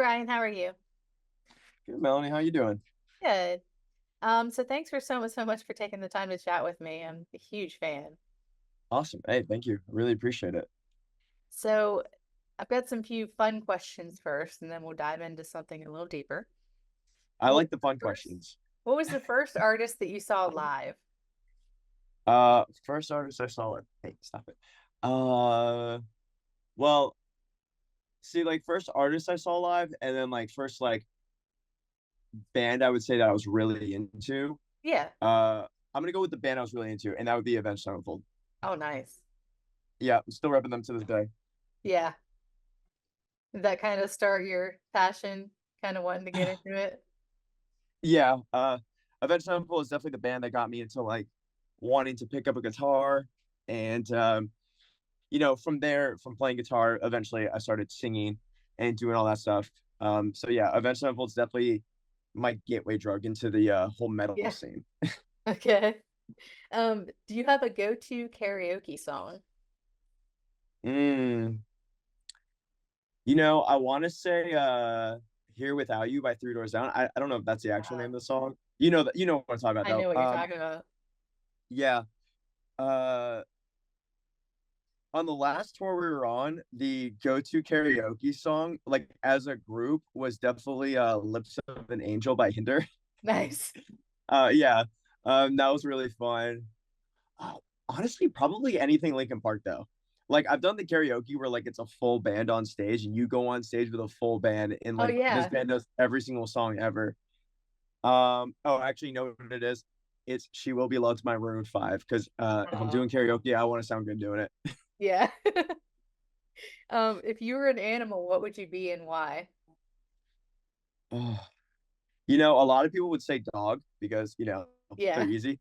Bryan, how are you? Good, Melanie. How you doing? Good. So thanks for so much for taking the time to chat with me. I'm a huge fan. Awesome. Hey, thank you. I really appreciate it. So I've got some few fun questions first, and then we'll dive into something a little deeper. I What like was the the fun first? questions. What was the first artist that you saw live? First artist I saw it. Hey, stop it. Uh, well, see, like first artist I saw live, and then like first like band I would say that I was really into. Yeah. I'm gonna go with the band I was really into, and that would be Avenged Sevenfold. Oh, nice. Yeah, I'm still repping them to this day. Yeah. Did that kind of start your passion, kind of wanting to get into it? Yeah, Avenged Sevenfold is definitely the band that got me into like wanting to pick up a guitar, and from there, from playing guitar, eventually I started singing and doing all that stuff. So yeah, Avenged Sevenfold's definitely my gateway drug into the whole metal Yeah. scene. Okay. Do you have a go-to karaoke song? Mm, I want to say "Here Without You" by Three Doors Down. I don't know if that's the actual name Uh, of the song. You know what I'm talking about I know what though. you're talking about. Yeah. Uh, on the last tour we were on, the go-to karaoke song, like as a group, was definitely "Lips of an Angel" by Hinder. Nice. Yeah, that was really fun. Uh, Honestly, probably anything Linkin Park though. Like I've done the karaoke where like it's a full band on stage and you go on stage with a full band and Oh like this yeah. band does every single song ever. Oh, actually, you know what it is? It's "She Will Be Loved" by Maroon 5 because if I'm Uh, doing karaoke, I want to sound good doing it. yeah. If you were an animal, what would you be and why? Oh, a lot of people would say dog because they're Yeah. easy.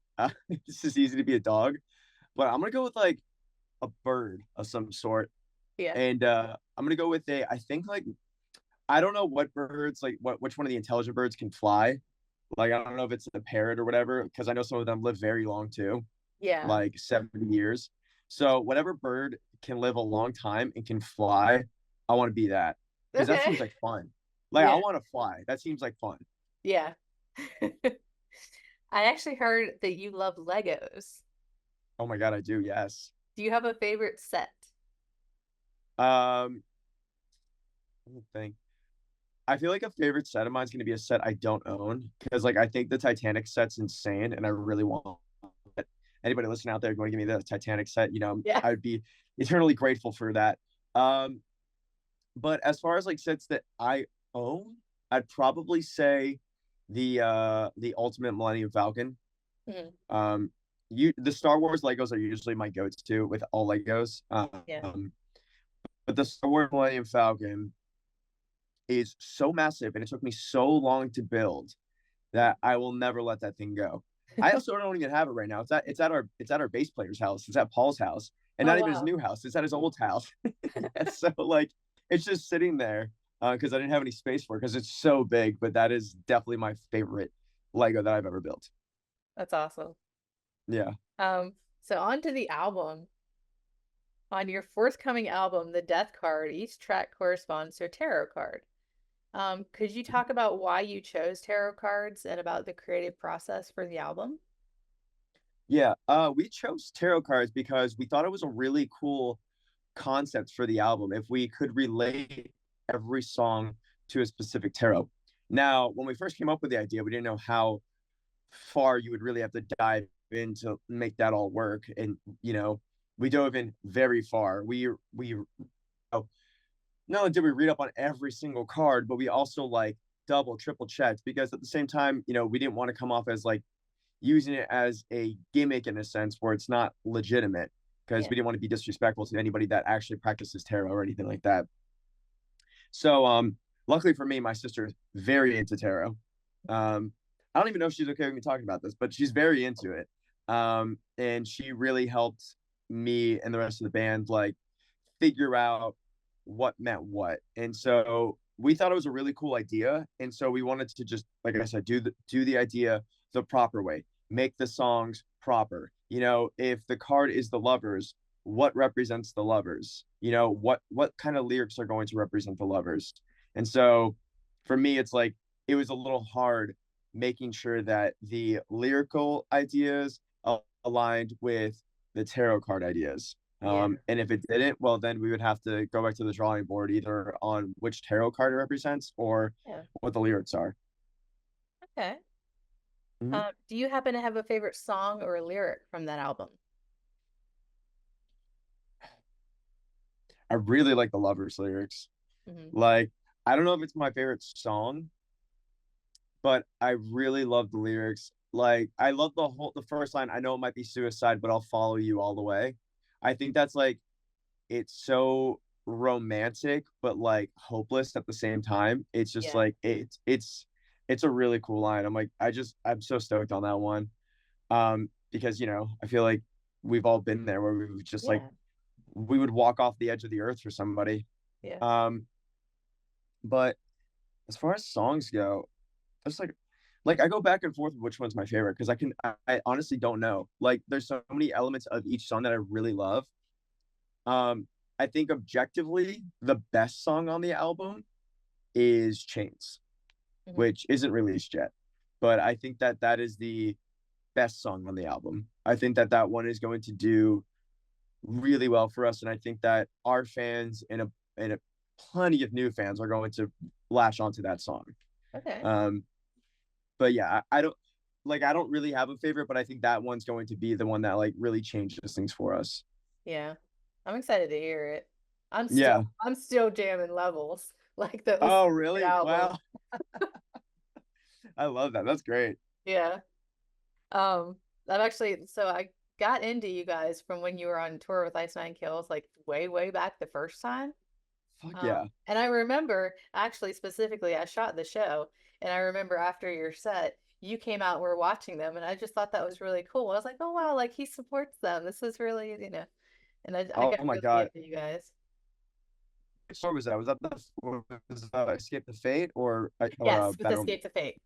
It's just easy to be a dog, but I'm gonna go with like a bird of some sort. Yeah. And I'm gonna go with I think like I don't know what birds like which one of the intelligent birds can fly. Like I don't know if it's a parrot or whatever, because I know some of them live very long too, Yeah. like 70 years. So whatever bird can live a long time and can fly, I want to be that because that seems Okay. like fun. Like I Yeah. want to fly. That seems like fun. Yeah. I actually heard that you love Legos. Oh my God, I do. Yes. Do you have a favorite set? Um, Let me think. I feel like a favorite set of mine is going to be a set I don't own because like I think the Titanic set's insane and I really want it. Anybody listening out there going to give me the Titanic set, Yeah. I would be eternally grateful for that. Um, but as far as like sets that I own, I'd probably say the Ultimate Millennium Falcon. Mhm. The Star Wars Legos are usually my go-to with all Legos. Yeah. But the Star Wars Millennium Falcon is so massive and it took me so long to build that I will never let that thing go. I also don't even have it right now. It's at our bass player's house. It's at Paul's house, and Oh not even his wow. new house. It's at his old house. And so like it's just sitting there because I didn't have any space for it because it's so big. But that is definitely my favorite Lego that I've ever built. That's awesome. Yeah. So on to the album. On your forthcoming album, The Death Card, each track corresponds to a tarot card. Could you talk about why you chose tarot cards and about the creative process for the album? Yeah. We chose tarot cards because we thought it was a really cool concept for the album if we could relate every song to a specific tarot. Now, when we first came up with the idea, we didn't know how far you would really have to dive in to make that all work. And we dove in very far. We not only did we read up on every single card, but we also like double, triple checked because at the same time, we didn't want to come off as like using it as a gimmick in a sense where it's not legitimate because Yeah. we didn't want to be disrespectful to anybody that actually practices tarot or anything like that. So luckily for me, my sister's very into tarot. I don't even know if she's okay with me talking about this, but she's very into it. And she really helped me and the rest of the band like figure out what meant what. And so we thought it was a really cool idea. And so we wanted to just, like I said, do the idea the proper way, make the songs proper. If the card is the lovers, what represents the lovers? What kind of lyrics are going to represent the lovers? And so for me, it's like it was a little hard making sure that the lyrical ideas aligned with the tarot card ideas. Yeah. And if it didn't, well, then we would have to go back to the drawing board either on which tarot card it represents or Yeah. what the lyrics are. Okay. Mhm. Do you happen to have a favorite song or a lyric from that album? I really like the Lovers lyrics. Hmm. Like, I don't know if it's my favorite song, but I really love the lyrics. Like, I love the first line. I know it might be suicide, but I'll follow you all the way. I think that's like it's so romantic, but like hopeless at the same time. It's just Yeah. like it's a really cool line. I'm so stoked on that one. Because I feel like we've all been there where we would just like Yeah. we would walk off the edge of the earth for somebody. Yeah. Um, but as far as songs go, it's like I go back and forth with which one's my favorite because I honestly don't know. Like there's so many elements of each song that I really love. Um, I think objectively the best song on the album is Chains, Hmm. which isn't released yet, but I think that that is the best song on the album. I think that that one is going to do really well for us, and I think that our fans and a plenty of new fans are going to latch onto that song. Okay. Um, but yeah, I don't really have a favorite, but I think that one's going to be the one that like really changes things for us. Yeah. I'm excited to hear it. Yeah. I'm still jamming levels. Like that was Oh, such a good really? album. Wow. I love that. That's great. Yeah. I've actually so I got into you guys from when you were on tour with Ice Nine Kills, like way, way back the first time. Fuck yeah. And I remember actually specifically I shot the show and I remember after your set, you came out and we're watching them and I just thought that was really cool. I was like, oh wow, like he supports them. This is really, and I Oh got my really God. into you guys. Which song was that? Was that Escape the Fate or Yes, with Better? Escape to Fate.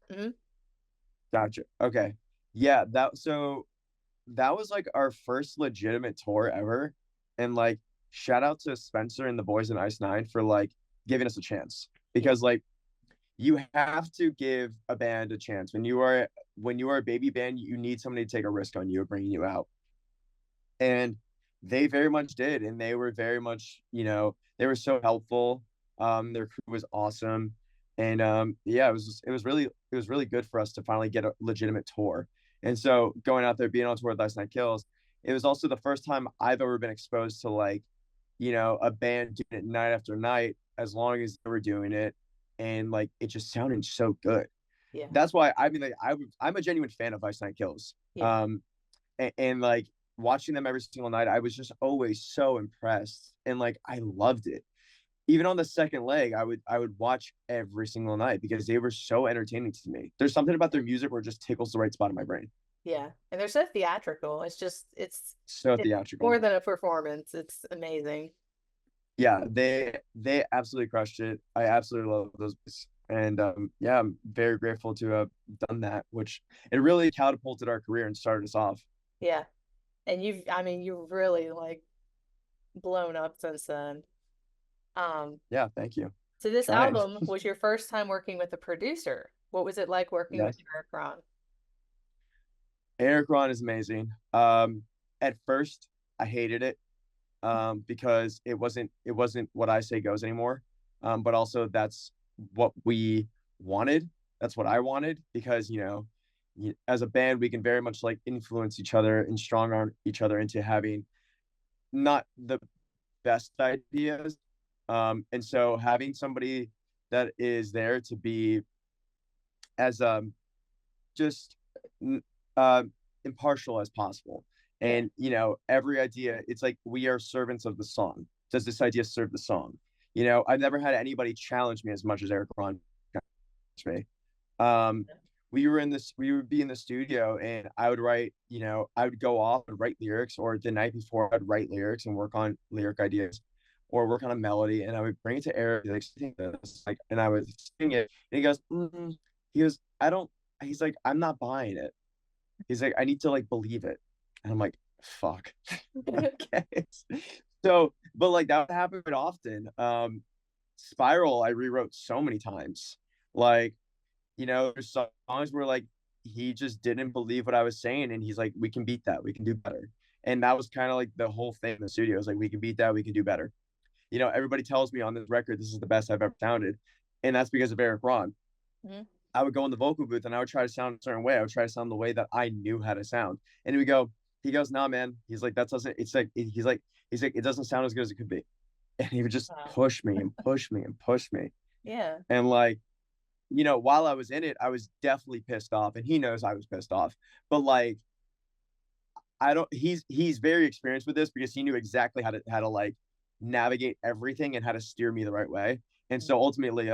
Gotcha. Okay. Yeah, that was like our first legitimate tour ever. And like shout out to Spencer and the boys in Ice Nine for like giving us a chance. Yeah. Because like you have to give a band a chance. When you are a baby band, you need somebody to take a risk on you of bringing you out. And they very much did, and they were very much, they were so helpful. Their crew was awesome, and yeah, it was really good for us to finally get a legitimate tour. And so going out there, being on tour with Last Night Kills, it was also the first time I've ever been exposed to like, a band doing it night after night as long as they were doing it, and like it just sounded so good. Yeah. That's why I mean, like I'm a genuine fan of Ice Night Kills. Yeah. And like watching them every single night, I was just always so impressed, and like I loved it. Even on the second leg, I would watch every single night because they were so entertaining to me. There's something about their music where it just tickles the right spot in my brain. Yeah. And they're so theatrical. So It's theatrical. more than a performance. It's amazing. Yeah, they absolutely crushed it. I absolutely love those guys. And yeah, I'm very grateful to have done that, which it really catapulted our career and started us off. Yeah. And I mean, you've really like blown up since then. Um, Yeah, thank you. so this Trying. album was your first time working with a producer. What was it like working with Yes. Eric Ron? Eric Ron is amazing. At first I hated it because it wasn't what I say goes anymore. But also that's what we wanted. That's what I wanted because as a band we can very much like influence each other and strong arm each other into having not the best ideas. And so having somebody that is there to be as just uh, impartial as possible. Yeah. And every idea, it's like we are servants of the song. Does this idea serve the song? I've never had anybody challenge me as much as Eric Ron challenged me. Um, we would be in the studio, and I would write. I would go off and write lyrics, or the night before I'd write lyrics and work on lyric ideas, or work on a melody, and I would bring it to Eric, like, sing this, like, and I would sing it, and he goes, he goes, I don't. He's like, I'm not buying it. He's like, I need to like believe it. And I'm like, fuck. Okay. So, but like that happened often. Spiral, I rewrote so many times. Like, there's songs where like he just didn't believe what I was saying, and he's like, "We can beat that. We can do better." And that was kind of like the whole thing in the studio. It was like, "We can beat that. We can do better." Everybody tells me on this record this is the best I've ever sounded, and that's because of Eric Ron. Hmm. I would go in the vocal booth and I would try to sound a certain way. I would try to sound the way that I knew how to sound. And he goes, "Nah, man." He's like, "That doesn't." It's like he's like, "It doesn't sound as good as it could be." And he would just Wow. push me and push me and push me. Yeah. And like, while I was in it, I was definitely pissed off, and he knows I was pissed off. But like, I don't. He's very experienced with this because he knew exactly how to like navigate everything and how to steer me the right way. And so ultimately,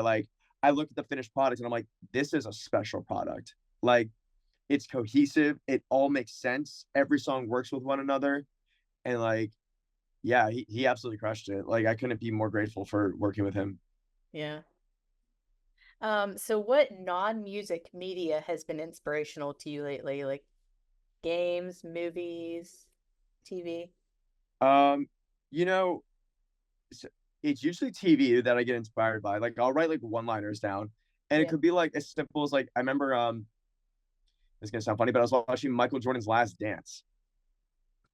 I look at the finished product and I'm like, this is a special product. Like, it's cohesive. It all makes sense. Every song works with one another, and like, yeah, he absolutely crushed it. Like, I couldn't be more grateful for working with him. Yeah. So what non-music media has been inspirational to you lately? Like games, movies, TV? Um, you know, it's usually TV that I get inspired by. Like, I'll write like one-liners down, and it Yeah. could be like as simple as like I remember. It's gonna sound funny, but I was watching Michael Jordan's Last Dance,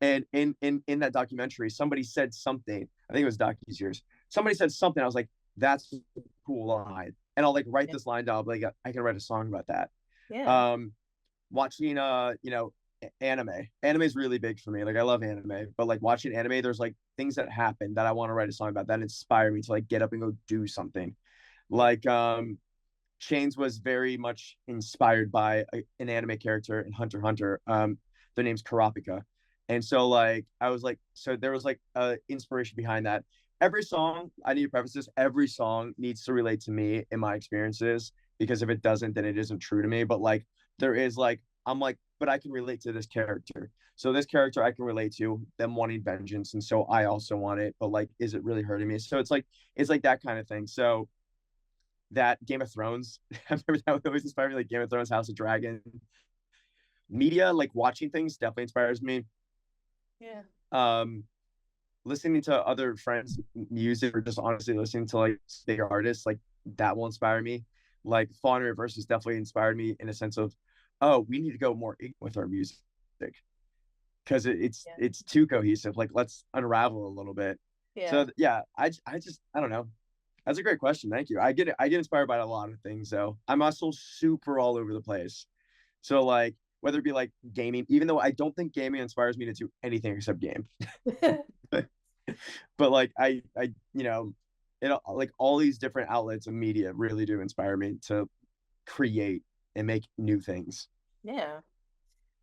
and in that documentary, somebody said something. I think it was Docu's years. Somebody said something. I was like, "That's a cool line," and I'll like write Yeah. this line down. Like, I can write a song about that. Yeah. Um, Watching anime is really big for me. Like, I love anime, but like watching anime, there's like things that happen that I want to write a song about that inspire me to like get up and go do something. Yeah. Like, Chains was very much inspired by an anime character in Hunter x Hunter. Their name's Karapika. And so like I was like, so there was like inspiration behind that. Every song, I need to preface this, every song needs to relate to me and my experiences, because if it doesn't, then it isn't true to me. But like there is like, I'm like, but I can relate to this character. So this character I can relate to them wanting vengeance. And so I also want it, but like, is it really hurting me? So it's like that kind of thing. So that Game of Thrones. I remember that would always inspire me, like Game of Thrones, House of Dragon. Media, like watching things, definitely inspires me. Yeah. Um, Listening to other friends' music, or just honestly listening to like bigger artists, like that will inspire me. Like Fawn Reverse has definitely inspired me in a sense of, oh, we need to go more with our music because it's Yeah. it's too cohesive. Like, let's unravel a little bit. Yeah. So yeah, I don't know. That's a great question. Thank you. I get inspired by a lot of things though. I'm also super all over the place. So like whether it be like gaming, even though I don't think gaming inspires me to do anything except game. But like I it like all these different outlets of media really do inspire me to create and make new things. Yeah.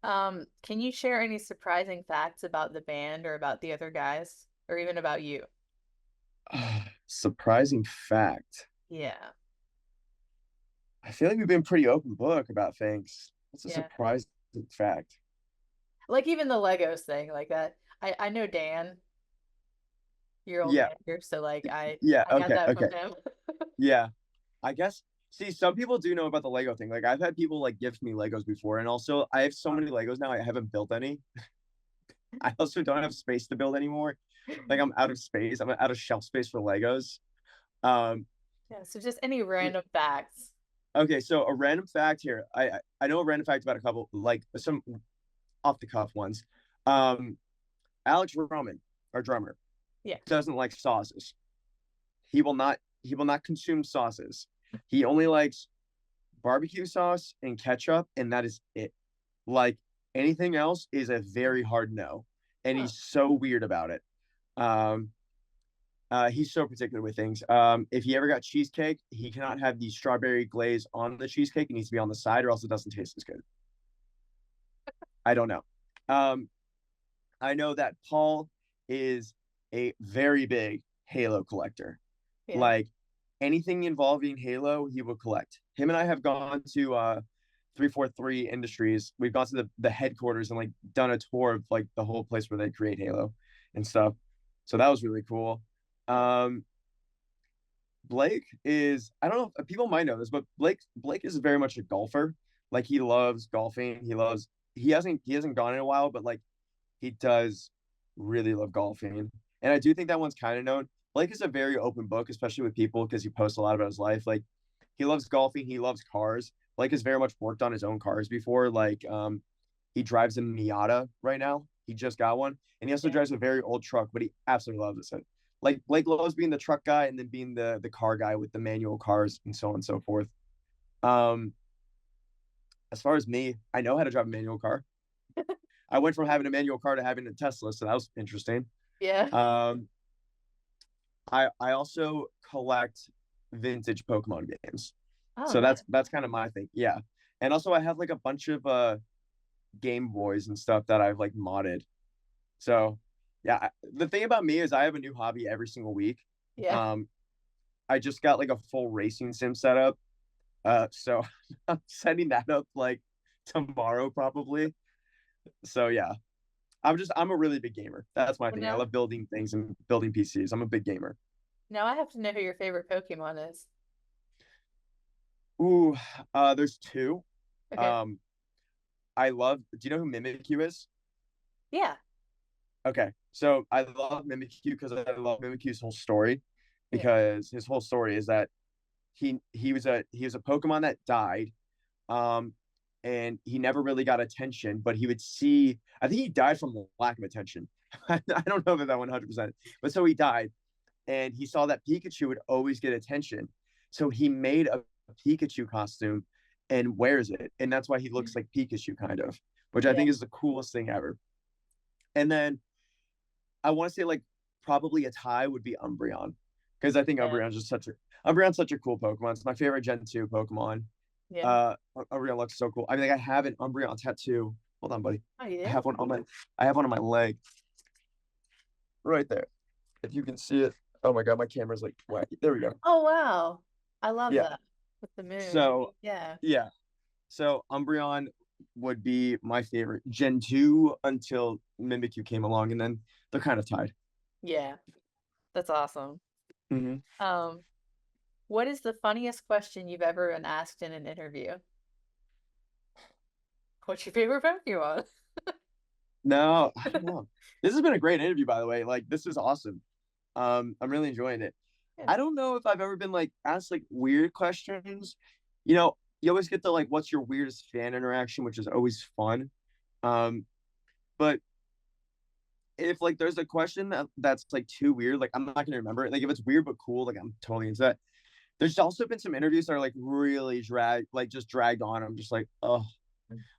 Can you share any surprising facts about the band or about the other guys or even about you? Surprising fact. Yeah. I feel like we've been pretty open book about things. What's a Yeah. surprising fact? Like even the Legos thing, like that. I know Dan, your old Yeah. manager, so like Yeah. I got Okay. that from Okay. him. Yeah. I guess. See, some people do know about the Lego thing. Like, I've had people like gift me Legos before, and also I have so many Legos now. I haven't built any. I also don't have space to build anymore. Like, I'm out of space. I'm out of shelf space for Legos. Um, Yeah, so just any random facts. okay, so a random fact here. I know a random fact about a couple, like some off the cuff ones. Um, Alex Roman, our drummer, Yeah. doesn't like sauces. He will not consume sauces. He only likes barbecue sauce and ketchup, and that is it. Like, anything else is a very hard no, and Huh. he's so weird about it. Um, he's so particular with things. If he ever got cheesecake, he cannot have the strawberry glaze on the cheesecake. It needs to be on the side, or else it doesn't taste as good. I don't know. Um, I know that Paul is a very big Halo collector. Yeah. Like, anything involving Halo, he will collect. Him and I have gone to 343 Industries. We've gone to the headquarters and like done a tour of like the whole place where they create Halo and stuff. So that was really cool. Um, Blake is, I don't know if people might know this, but Blake is very much a golfer. Like, he loves golfing. He hasn't gone in a while, but like he does really love golfing. And I do think that one's kind of known. Blake is a very open book, especially with people, because he posts a lot about his life. Like, he loves golfing. He loves cars. Blake has very much worked on his own cars before. He drives a Miata right now. He just got one, and he also Yeah. drives a very old truck, but he absolutely loves it. Like Blake loves being the truck guy and then being the car guy with the manual cars and so on and so forth. Um, as far as me, I know how to drive a manual car. I went from having a manual car to having a Tesla, so that was interesting. Yeah. Um, I also collect vintage Pokemon games. Oh, So nice. that's kind of my thing. Yeah. And also I have like a bunch of Game Boys and stuff that I've like modded. So yeah, the thing about me is I have a new hobby every single week. Yeah. Um, I just got like a full racing sim setup. So I'm setting that up like tomorrow probably. So yeah, I'm a really big gamer. That's my Well, thing. I love building things and building PCs. I'm a big gamer. now I have to know who your favorite Pokemon is. Ooh, there's two. Okay. Um, I love. Do you know who Mimikyu is? Yeah. Okay, so I love Mimikyu because I love Mimikyu's whole story. Yeah. Because his whole story is that he was a Pokemon that died, um, and he never really got attention. But he would see. I think he died from lack of attention. I don't know that 100%, but so he died, and he saw that Pikachu would always get attention. So he made a Pikachu costume and wears it, and that's why he looks like Pikachu kind of, which I Yeah. think is the coolest thing ever. And then I want to say like probably a tie would be Umbreon because I think Yeah. Umbreon's such a cool Pokemon. It's my favorite Gen 2 Pokemon. Yeah. Umbreon looks so cool. I mean, like, I have an Umbreon tattoo. Hold on, buddy. Oh, you I do? have one on my I have one on my leg right there. If you can see it. Oh my god, my camera's like wacky. There we go. Oh, wow. I love Yeah. that with the moon. So Yeah. yeah. So Umbreon would be my favorite Gen 2 until Mimikyu came along, and then they're kind of tied. Yeah. That's awesome. Mm-hmm. Um, what is the funniest question you've ever been asked in an interview? What's your favorite Pokemon? No, I don't know. This has been a great interview, by the way. Like, this is awesome. I'm really enjoying it. Yeah. I don't know if I've ever been like asked like weird questions. You always get the like, what's your weirdest fan interaction, which is always fun. Um, but if like there's a question that's like too weird, like I'm not gonna remember it. Like if it's weird but cool, like I'm totally into that. There's also been some interviews that are like really just dragged on. I'm just like, oh,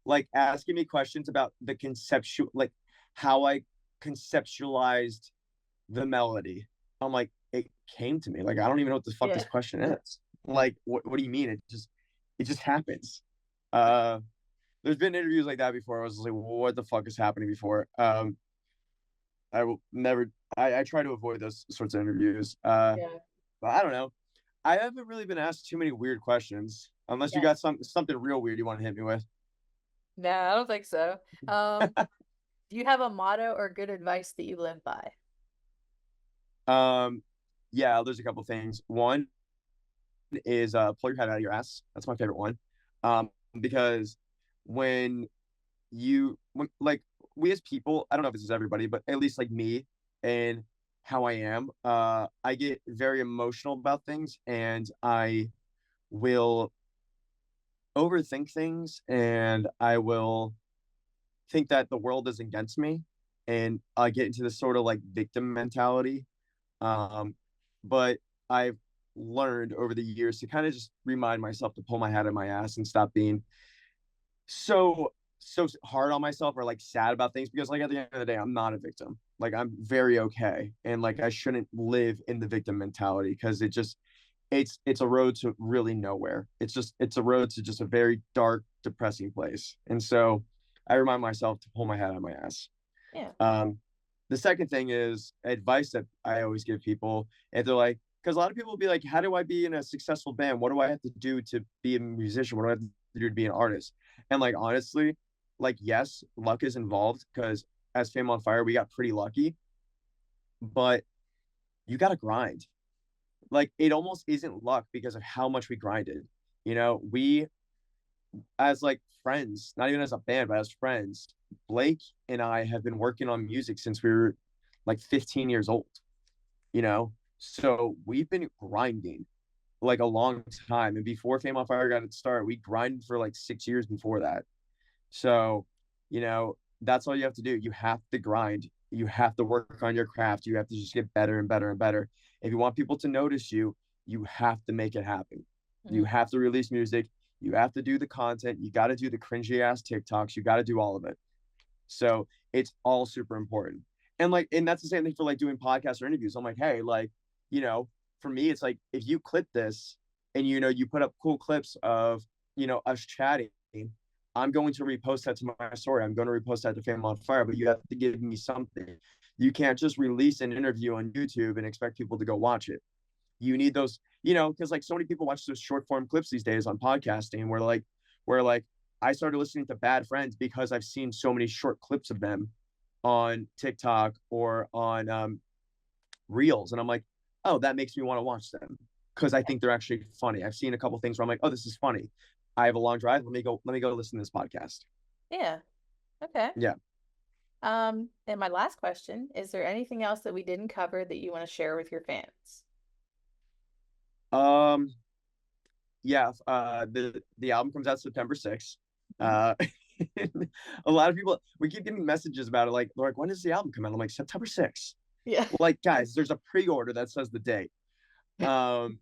like asking me questions about the conceptual, like how I conceptualized the melody. I'm like, it came to me. Like, I don't even know what the fuck Yeah. this question is. Like, what do you mean? It just happens. Uh, there's been interviews like that before. I was like, what the fuck is happening before? I will never. I try to avoid those sorts of interviews. Yeah. But I don't know. I haven't really been asked too many weird questions, unless you Yeah. got something real weird you want to hit me with. No, I don't think so. Do you have a motto or good advice that you live by? Um, yeah, there's a couple things. One is pull your head out of your ass. That's my favorite one. Because when like we as people, I don't know if this is everybody, but at least like me and how I am, I get very emotional about things and I will overthink things and I will think that the world is against me and I get into this sort of like victim mentality. But I've learned over the years to kind of just remind myself to pull my head out of my ass and stop being so hard on myself or like sad about things because like at the end of the day I'm not a victim. Like I'm very okay and like I shouldn't live in the victim mentality because it's a road to really nowhere. It's a road to just a very dark, depressing place. And so I remind myself to pull my head out of my ass. Yeah. Um, the second thing is advice that I always give people, and they're like, because a lot of people will be like, "How do I be in a successful band? What do I have to do to be a musician? What do I have to do to be an artist?" And like honestly, like yes, luck is involved because as Fame on Fire, we got pretty lucky, but you got to grind. Like it almost isn't luck because of how much we grinded. We as like friends, not even as a band, but as friends, Blake and I have been working on music since we were like 15 years old. So we've been grinding. like a long time. And before Fame on Fire got its start, we grinded for like 6 years before that. So, that's all you have to do. You have to grind. You have to work on your craft. You have to just get better and better and better. If you want people to notice you, you have to make it happen. You Mhm. have to release music. You have to do the content. You got to do the cringy ass TikToks. You got to do all of it. So it's all super important. And that's the same thing for like doing podcasts or interviews. I'm like, hey, like, you know, for me, it's like if you clip this and you put up cool clips of, us chatting, I'm going to repost that to my story. I'm going to repost that to Fame on Fire, but you have to give me something. You can't just release an interview on YouTube and expect people to go watch it. You need those, because like so many people watch those short form clips these days on podcasting where like I started listening to Bad Friends because I've seen so many short clips of them on TikTok or on Reels, and I'm like, oh, that makes me want to watch them because I think they're actually funny. I've seen a couple things where I'm like, oh, this is funny. I have a long drive. Let me go listen to this podcast. Yeah. Okay. Yeah. And my last question, is there anything else that we didn't cover that you want to share with your fans? Um. Yeah. The album comes out September 6th. Mhm. Uh, a lot of people we keep getting messages about it. Like, they're like, when does the album come out? I'm like, September 6th. Yeah. Like, guys, there's a pre-order that says the date. Um,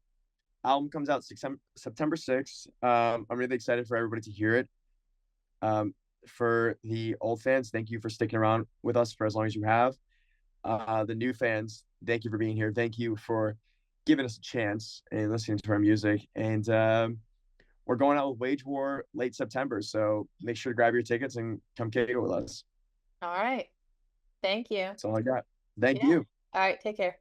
album comes out September 6th. I'm really excited for everybody to hear it. Um, for the old fans, thank you for sticking around with us for as long as you have. The new fans, thank you for being here. Thank you for giving us a chance and listening to our music. And we're going out with Wage War late September. So make sure to grab your tickets and come kick it with us. All right. Thank you. That's all I got. Thank Yeah. you. All right. Take care.